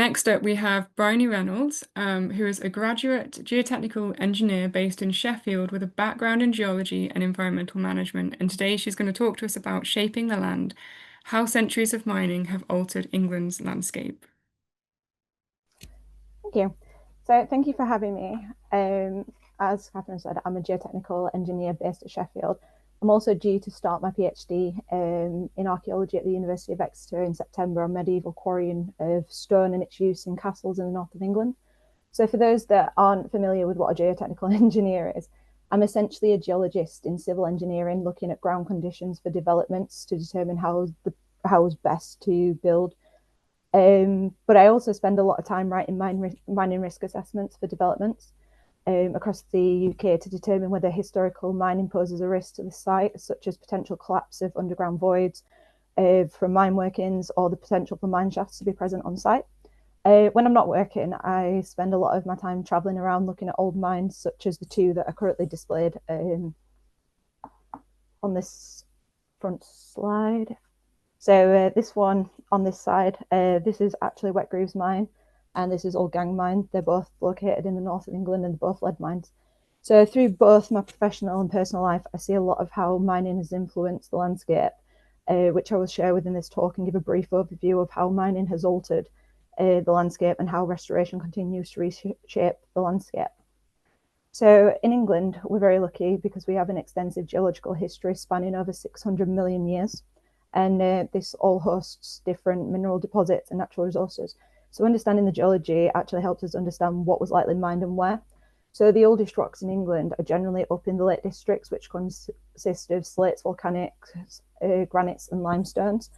Next up, we have Bryony Reynolds, who is a graduate geotechnical engineer based in Sheffield with a background in geology and environmental management. And today she's going to talk to us about shaping the land, how centuries of mining have altered England's landscape. Thank you. So thank you for having me. As Catherine said, I'm a geotechnical engineer based at Sheffield. I'm also due to start my PhD in archaeology at the University of Exeter in September on medieval quarrying of stone and its use in castles in the north of England. So for those that aren't familiar with what a geotechnical engineer is, I'm essentially a geologist in civil engineering looking at ground conditions for developments to determine how's best to build. But I also spend a lot of time writing mining risk assessments for developments across the UK to determine whether historical mining poses a risk to the site, such as potential collapse of underground voids from mine workings or the potential for mine shafts to be present on site. When I'm not working, I spend a lot of my time traveling around looking at old mines, such as the two that are currently displayed on this front slide. So this one on this side, this is actually Wet Grooves Mine, and this is Old Gang Mine. They're both located in the north of England and they're both lead mines. So through both my professional and personal life, I see a lot of how mining has influenced the landscape, which I will share within this talk and give a brief overview of how mining has altered the landscape and how restoration continues to reshape the landscape. So in England, we're very lucky because we have an extensive geological history spanning over 600 million years. And this all hosts different mineral deposits and natural resources. So understanding the geology actually helps us understand what was likely mined and where. So the oldest rocks in England are generally up in the Lake Districts, which consist of slates, volcanics, granites and limestones.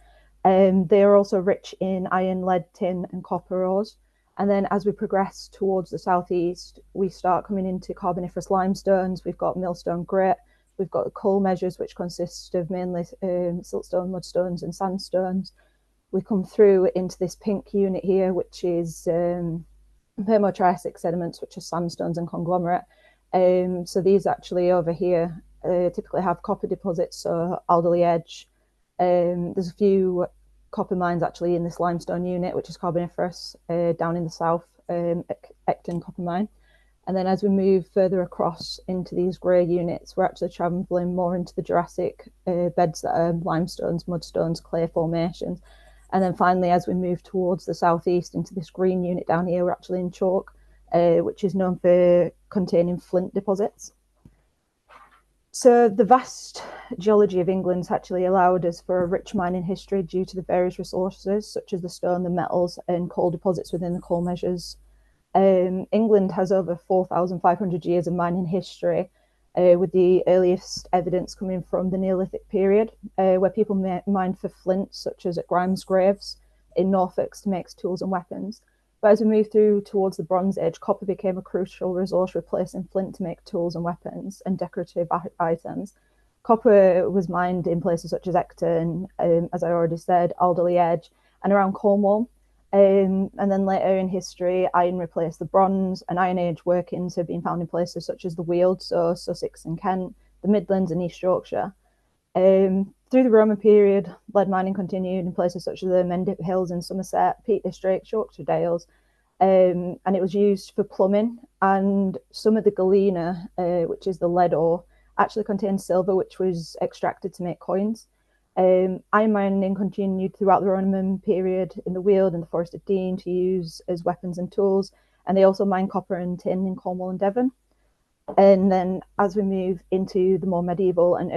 They are also rich in iron, lead, tin and copper ores. And then as we progress towards the southeast, we start coming into carboniferous limestones. We've got millstone grit. We've got coal measures, which consist of mainly siltstone, mudstones and sandstones. We come through into this pink unit here, which is Permo-Triassic sediments, which are sandstones and conglomerate. So these actually over here typically have copper deposits, so Alderley Edge. There's a few copper mines actually in this limestone unit, which is carboniferous, down in the south, Ecton copper mine. And then as we move further across into these grey units, we're actually travelling more into the Jurassic beds that are limestones, mudstones, clay formations. And then finally, as we move towards the southeast into this green unit down here, we're actually in chalk, which is known for containing flint deposits. So the vast geology of England's actually allowed us for a rich mining history due to the various resources, such as the stone, the metals, and coal deposits within the coal measures. England has over 4,500 years of mining history, with the earliest evidence coming from the Neolithic period, where people mined for flint, such as at Grimes Graves in Norfolk, to make tools and weapons. But as we move through towards the Bronze Age, copper became a crucial resource, replacing flint to make tools and weapons and decorative items. Copper was mined in places such as Ecton, as I already said, Alderley Edge, and around Cornwall. And then later in history, iron replaced the bronze, and Iron Age workings have been found in places such as the Weald, so Sussex and Kent, the Midlands and East Yorkshire. Through the Roman period, lead mining continued in places such as the Mendip Hills in Somerset, Peak District, Yorkshire Dales, and it was used for plumbing. And some of the galena, which is the lead ore, actually contained silver, which was extracted to make coins. Iron mining continued throughout the Roman period in the Weald and the Forest of Dean to use as weapons and tools, and they also mined copper and tin in Cornwall and Devon. And then as we move into the more medieval and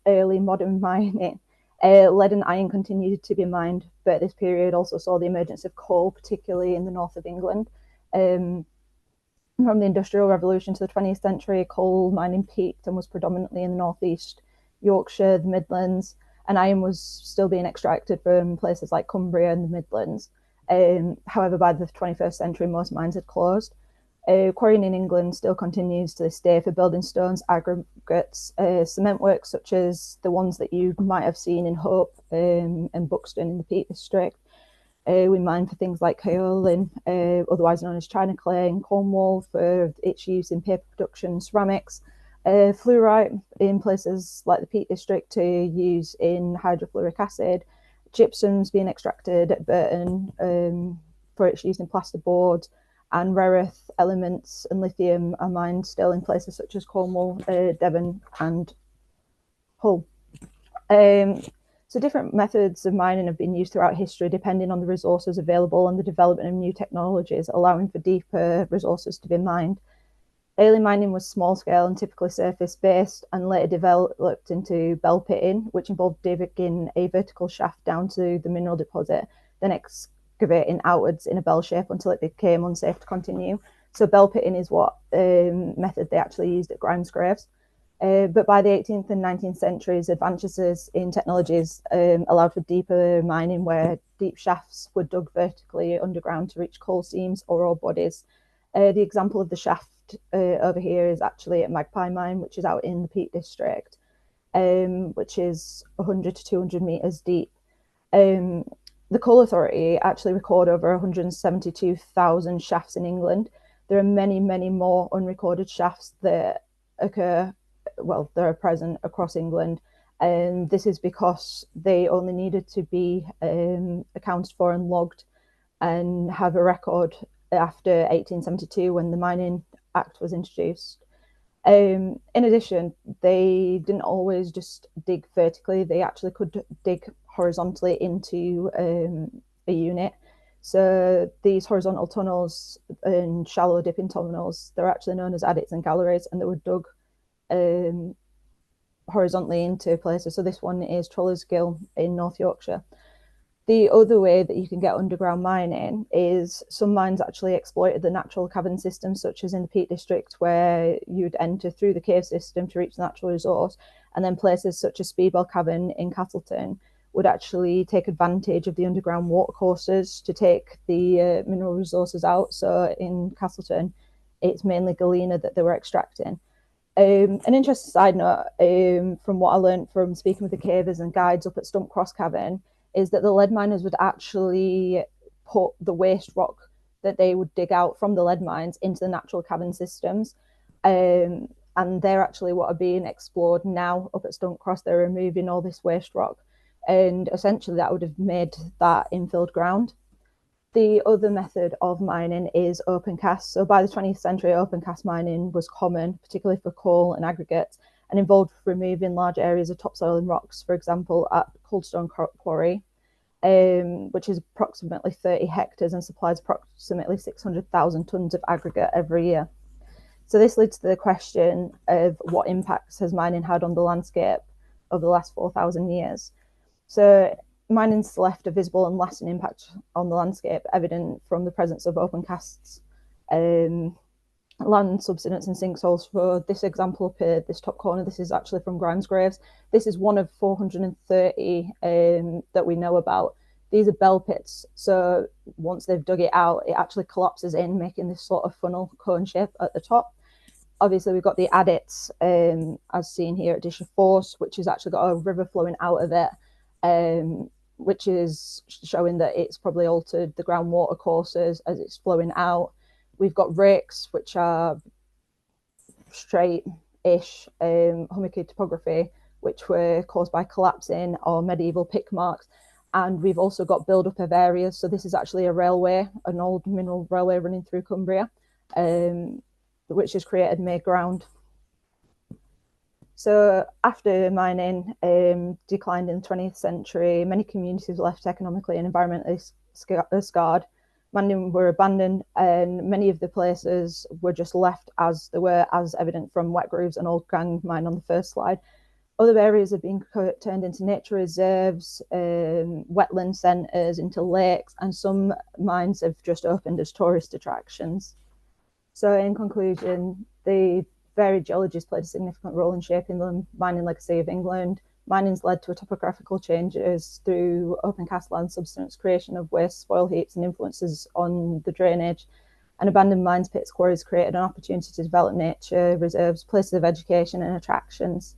early modern mining, lead and iron continued to be mined, but this period also saw the emergence of coal, particularly in the north of England. From the Industrial Revolution to the 20th century, coal mining peaked and was predominantly in the northeast, Yorkshire, the Midlands, and iron was still being extracted from places like Cumbria and the Midlands. However, by the 21st century, most mines had closed. Quarrying in England still continues to this day for building stones, aggregates, cement works such as the ones that you might have seen in Hope and Buxton in the Peak District. We mine for things like kaolin, otherwise known as China clay, in Cornwall for its use in paper production, ceramics, fluorite in places like the Peak District to use in hydrofluoric acid, gypsum's being extracted at Burton for its use in plasterboard, and rare earth elements and lithium are mined still in places such as Cornwall, Devon, and Hull. So different methods of mining have been used throughout history, depending on the resources available and the development of new technologies, allowing for deeper resources to be mined. Early mining was small scale and typically surface based, and later developed into bell pitting, which involved digging a vertical shaft down to the mineral deposit, then excavating outwards in a bell shape until it became unsafe to continue. So bell pitting is what method they actually used at Grimes graves. But by the 18th and 19th centuries, advances in technologies allowed for deeper mining, where deep shafts were dug vertically underground to reach coal seams or ore bodies. The example of the shaft over here is actually at Magpie Mine, which is out in the Peak District, which is 100 to 200 metres deep. The Coal Authority actually record over 172,000 shafts in England. There are many, many more unrecorded shafts that occur, well, that are present across England. And this is because they only needed to be accounted for and logged and have a record after 1872 when the Mining Act was introduced. In addition, they didn't always just dig vertically, they actually could dig horizontally into a unit. So these horizontal tunnels and shallow dipping tunnels, they're actually known as adits and galleries, and they were dug horizontally into places. So this one is Troller's Gill in North Yorkshire. The other way that you can get underground mining is some mines actually exploited the natural cavern system, such as in the Peak District, where you'd enter through the cave system to reach the natural resource, and then places such as Speedwell Cavern in Castleton would actually take advantage of the underground watercourses to take the mineral resources out. So in Castleton, it's mainly galena that they were extracting. An interesting side note from what I learned from speaking with the cavers and guides up at Stump Cross Cavern is that the lead miners would actually put the waste rock that they would dig out from the lead mines into the natural cavern systems. And they're actually what are being explored now up at Stump Cross. They're removing all this waste rock. And essentially that would have made that infilled ground. The other method of mining is open cast. So by the 20th century, open cast mining was common, particularly for coal and aggregates, and involved removing large areas of topsoil and rocks, for example, at Coldstone Quarry, which is approximately 30 hectares and supplies approximately 600,000 tonnes of aggregate every year. So this leads to the question of what impacts has mining had on the landscape over the last 4,000 years. So mining's left a visible and lasting impact on the landscape, evident from the presence of open casts, land subsidence and sinkholes. For this example up here, this top corner, this is actually from Grimes graves. This is one of 430 that we know about. These are bell pits, so once they've dug it out, it actually collapses in, making this sort of funnel cone shape at the top. Obviously, we've got the adits, as seen here at Disher Force, which has actually got a river flowing out of it, which is showing that it's probably altered the groundwater courses as it's flowing out. We've got rakes, which are straight-ish hummocky topography, which were caused by collapsing or medieval pick marks. And we've also got build-up of areas. So this is actually a railway, an old mineral railway running through Cumbria, which has created made ground. So after mining declined in the 20th century, many communities were left economically and environmentally scarred. Mining were abandoned, and many of the places were just left as they were, as evident from Wet Grooves and Old Gang Mine on the first slide. Other areas have been turned into nature reserves, wetland centres, into lakes, and some mines have just opened as tourist attractions. So in conclusion, the varied geologies played a significant role in shaping the mining legacy of England. Mining's led to topographical changes through open cast land subsidence, creation of waste spoil heaps, and influences on the drainage. And abandoned mines, pits, quarries created an opportunity to develop nature reserves, places of education, and attractions.